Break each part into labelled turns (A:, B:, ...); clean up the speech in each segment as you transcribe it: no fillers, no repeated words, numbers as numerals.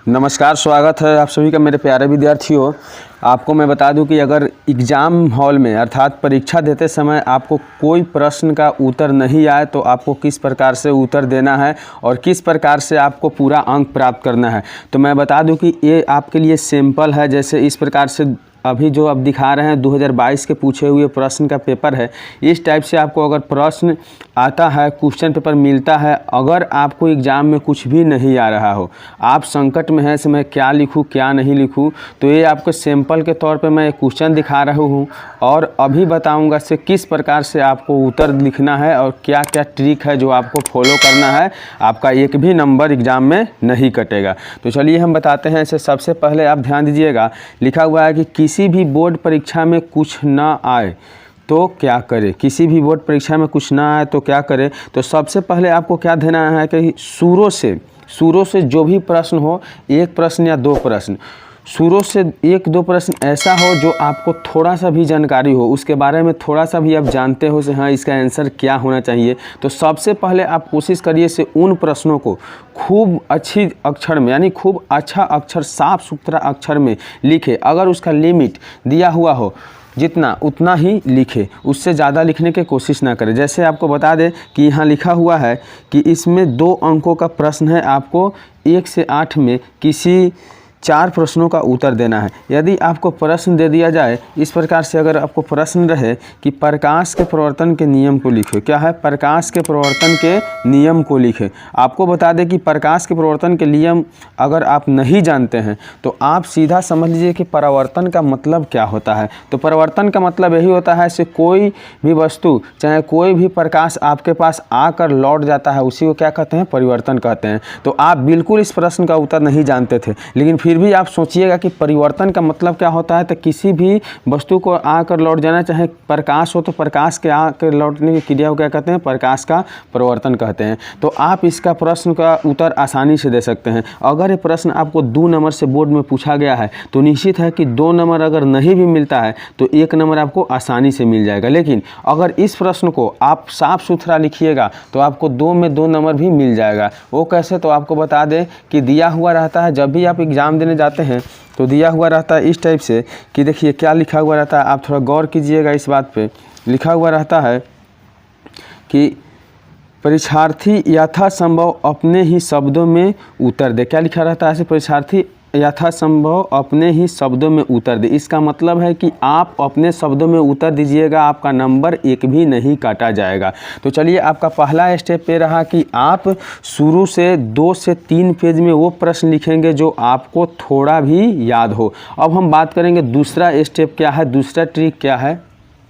A: नमस्कार, स्वागत है आप सभी का मेरे प्यारे विद्यार्थियों। आपको मैं बता दूं कि अगर एग्ज़ाम हॉल में अर्थात परीक्षा देते समय आपको कोई प्रश्न का उत्तर नहीं आए तो आपको किस प्रकार से उत्तर देना है और किस प्रकार से आपको पूरा अंक प्राप्त करना है। तो मैं बता दूं कि ये आपके लिए सिंपल है। जैसे इस प्रकार से अभी जो अब दिखा रहे हैं 2022 के पूछे हुए प्रश्न का पेपर है। इस टाइप से आपको अगर प्रश्न आता है, क्वेश्चन पेपर मिलता है, अगर आपको एग्ज़ाम में कुछ भी नहीं आ रहा हो, आप संकट में हैं कि मैं क्या लिखूं क्या नहीं लिखूं, तो ये आपको सैंपल के तौर पे मैं एक क्वेश्चन दिखा रहा हूं और अभी बताऊंगा से किस प्रकार से आपको उत्तर लिखना है और क्या क्या ट्रिक है जो आपको फॉलो करना है। आपका एक भी नंबर एग्ज़ाम में नहीं कटेगा। तो चलिए हम बताते हैं। इसे सबसे पहले आप ध्यान दीजिएगा, लिखा हुआ है कि किसी भी बोर्ड परीक्षा में कुछ ना आए तो क्या करें। किसी भी बोर्ड परीक्षा में कुछ ना आए तो क्या करें। तो सबसे पहले आपको क्या देना है कि शुरू से जो भी प्रश्न हो, एक प्रश्न या दो प्रश्न, शुरू से एक दो प्रश्न ऐसा हो जो आपको थोड़ा सा भी जानकारी हो, उसके बारे में थोड़ा सा भी आप जानते हो से हाँ इसका आंसर क्या होना चाहिए। तो सबसे पहले आप कोशिश करिए से उन प्रश्नों को खूब अच्छी अक्षर में, यानी खूब अच्छा अक्षर, साफ सुथरा अक्षर में लिखे। अगर उसका लिमिट दिया हुआ हो जितना उतना ही लिखे, उससे ज़्यादा लिखने की कोशिश ना करें। जैसे आपको बता दें कि यहाँ लिखा हुआ है कि इसमें 2 अंकों का प्रश्न है, आपको 1 से 8 में किसी 4 प्रश्नों का उत्तर देना है। यदि आपको प्रश्न दे दिया जाए इस प्रकार से, अगर आपको प्रश्न रहे कि प्रकाश के प्रवर्तन के नियम को लिखे, क्या है, प्रकाश के प्रवर्तन के नियम को लिखे। आपको बता दें कि प्रकाश के प्रवर्तन के नियम अगर आप नहीं जानते हैं तो आप सीधा समझ लीजिए कि परावर्तन का मतलब क्या होता है। तो परावर्तन का मतलब यही होता है से कोई भी वस्तु, चाहे कोई भी प्रकाश आपके पास आकर लौट जाता है, उसी को क्या कहते हैं, परिवर्तन कहते हैं। तो आप बिल्कुल इस प्रश्न का उत्तर नहीं जानते थे, लेकिन फिर भी आप सोचिएगा कि परिवर्तन का मतलब क्या होता है। तो किसी भी वस्तु को आकर लौट जाना, चाहे प्रकाश हो तो प्रकाश के आकर लौटने की क्रिया को क्या कहते हैं, प्रकाश का परिवर्तन कहते हैं। तो आप इसका प्रश्न का उत्तर आसानी से दे सकते हैं। अगर ये प्रश्न आपको 2 नंबर से बोर्ड में पूछा गया है तो निश्चित है कि 2 नंबर अगर नहीं भी मिलता है तो 1 नंबर आपको आसानी से मिल जाएगा। लेकिन अगर इस प्रश्न को आप साफ सुथरा लिखिएगा तो आपको 2 में 2 नंबर भी मिल जाएगा। वो कैसे, तो आपको बता दें कि दिया हुआ रहता है, जब भी आप एग्ज़ाम देने जाते हैं तो दिया हुआ रहता है इस टाइप से कि देखिए क्या लिखा हुआ रहता है, आप थोड़ा गौर कीजिएगा इस बात पे। लिखा हुआ रहता है कि परीक्षार्थी यथासंभव अपने ही शब्दों में उत्तर दे। क्या लिखा रहता है ऐसे, परीक्षार्थी यथासंभव अपने ही शब्दों में उत्तर दे। इसका मतलब है कि आप अपने शब्दों में उत्तर दीजिएगा, आपका नंबर एक भी नहीं काटा जाएगा। तो चलिए, आपका पहला स्टेप ये रहा कि आप शुरू से 2 से 3 पेज में वो प्रश्न लिखेंगे जो आपको थोड़ा भी याद हो। अब हम बात करेंगे दूसरा स्टेप क्या है, दूसरा ट्रिक क्या है।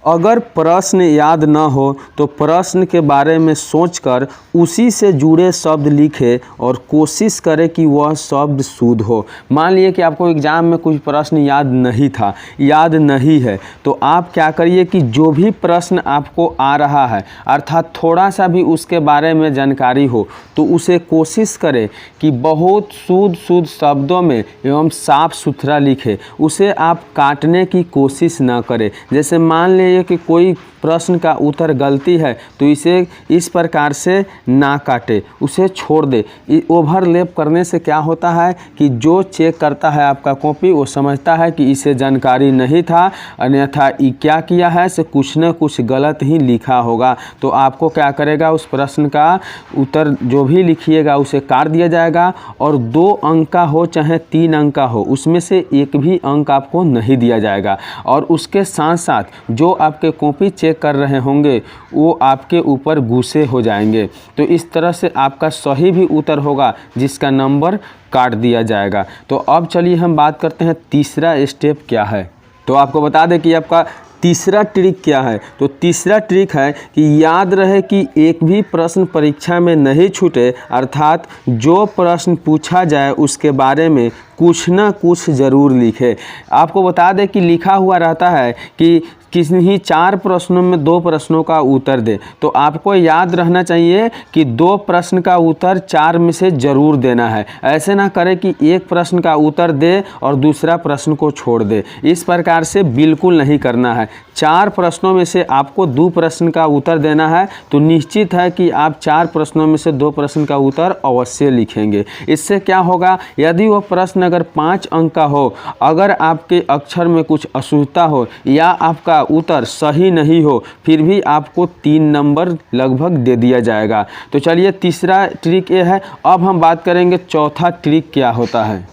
A: अगर प्रश्न याद न हो तो प्रश्न के बारे में सोचकर उसी से जुड़े शब्द लिखे और कोशिश करें कि वह शब्द शुद्ध हो। मान लिए कि आपको एग्ज़ाम में कुछ प्रश्न याद नहीं था, याद नहीं है, तो आप क्या करिए कि जो भी प्रश्न आपको आ रहा है, अर्थात थोड़ा सा भी उसके बारे में जानकारी हो, तो उसे कोशिश करें कि बहुत शुद्ध शब्दों में एवं साफ सुथरा लिखे। उसे आप काटने की कोशिश न करें। जैसे मान लें कि कोई प्रश्न का उत्तर गलती है तो इसे इस प्रकार से ना काटे, उसे छोड़ दे। ओवरलैप करने से क्या होता है कि जो चेक करता है आपका कॉपी, वो समझता है कि इसे जानकारी नहीं था, अन्यथा ये क्या किया है से कुछ न कुछ गलत ही लिखा होगा। तो आपको क्या करेगा, उस प्रश्न का उत्तर जो भी लिखिएगा उसे काट दिया जाएगा और 2 अंक का हो चाहे 3 अंक का हो, उसमें से एक भी अंक आपको नहीं दिया जाएगा। और उसके साथ साथ जो आपके कॉपी चेक कर रहे होंगे वो आपके ऊपर गुस्से हो जाएंगे। तो इस तरह से आपका सही भी उत्तर होगा जिसका नंबर काट दिया जाएगा। तो अब चलिए हम बात करते हैं तीसरा स्टेप क्या है। तो आपको बता दें कि आपका तीसरा ट्रिक क्या है। तो तीसरा ट्रिक है कि याद रहे कि एक भी प्रश्न परीक्षा में नहीं छूटे, अर्थात जो प्रश्न पूछा जाए उसके बारे में कुछ ना कुछ ज़रूर लिखे। आपको बता दें कि लिखा हुआ रहता है कि किन्हीं 4 प्रश्नों में 2 प्रश्नों का उत्तर दे। तो आपको याद रहना चाहिए कि 2 प्रश्न का उत्तर 4 में से ज़रूर देना है। ऐसे ना करें कि एक प्रश्न का उत्तर दे और दूसरा प्रश्न को छोड़ दे। इस प्रकार से बिल्कुल नहीं करना है। 4 प्रश्नों में से आपको 2 प्रश्न का उत्तर देना है, तो निश्चित है कि आप 4 प्रश्नों में से 2 प्रश्न का उत्तर अवश्य लिखेंगे। इससे क्या होगा, यदि वह प्रश्न अगर 5 अंक का हो, अगर आपके अक्षर में कुछ अशुद्धता हो या आपका उत्तर सही नहीं हो, फिर भी आपको 3 नंबर लगभग दे दिया जाएगा। तो चलिए तीसरा ट्रिक ये है। अब हम बात करेंगे चौथा ट्रिक क्या होता है।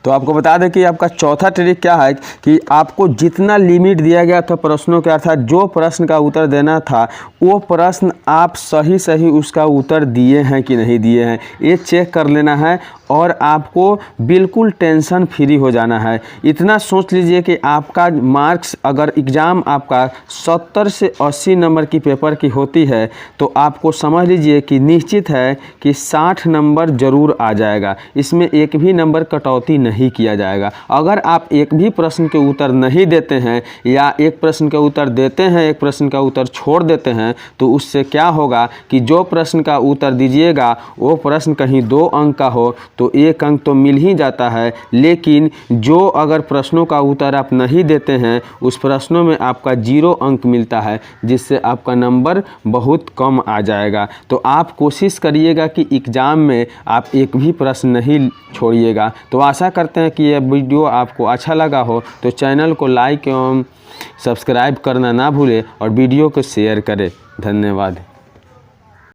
A: तो आपको बता दें कि आपका चौथा ट्रिक क्या है कि आपको जितना लिमिट दिया गया था प्रश्नों के, अर्थात जो प्रश्न का उत्तर देना था वो प्रश्न आप सही उसका उत्तर दिए हैं कि नहीं दिए हैं, ये चेक कर लेना है और आपको बिल्कुल टेंशन फ्री हो जाना है। इतना सोच लीजिए कि आपका मार्क्स, अगर एग्ज़ाम आपका 70 से 80 नंबर की पेपर की होती है, तो आपको समझ लीजिए कि निश्चित है कि 60 नंबर ज़रूर आ जाएगा। इसमें एक भी नंबर कटौती नहीं किया जाएगा। अगर आप एक भी प्रश्न के उत्तर नहीं देते हैं या एक प्रश्न का उत्तर देते हैं, एक प्रश्न का उत्तर छोड़ देते हैं, तो उससे क्या होगा कि जो प्रश्न का उत्तर दीजिएगा वो प्रश्न कहीं 2 अंक का हो तो 1 अंक तो मिल ही जाता है, लेकिन जो अगर प्रश्नों का उत्तर आप नहीं देते हैं उस प्रश्नों में आपका 0 अंक मिलता है, जिससे आपका नंबर बहुत कम आ जाएगा। तो आप कोशिश करिएगा कि एग्ज़ाम में आप एक भी प्रश्न नहीं छोड़िएगा। तो आशा करते हैं कि यह वीडियो आपको अच्छा लगा हो, तो चैनल को लाइक एवं सब्सक्राइब करना ना भूलें और वीडियो को शेयर करें। धन्यवाद।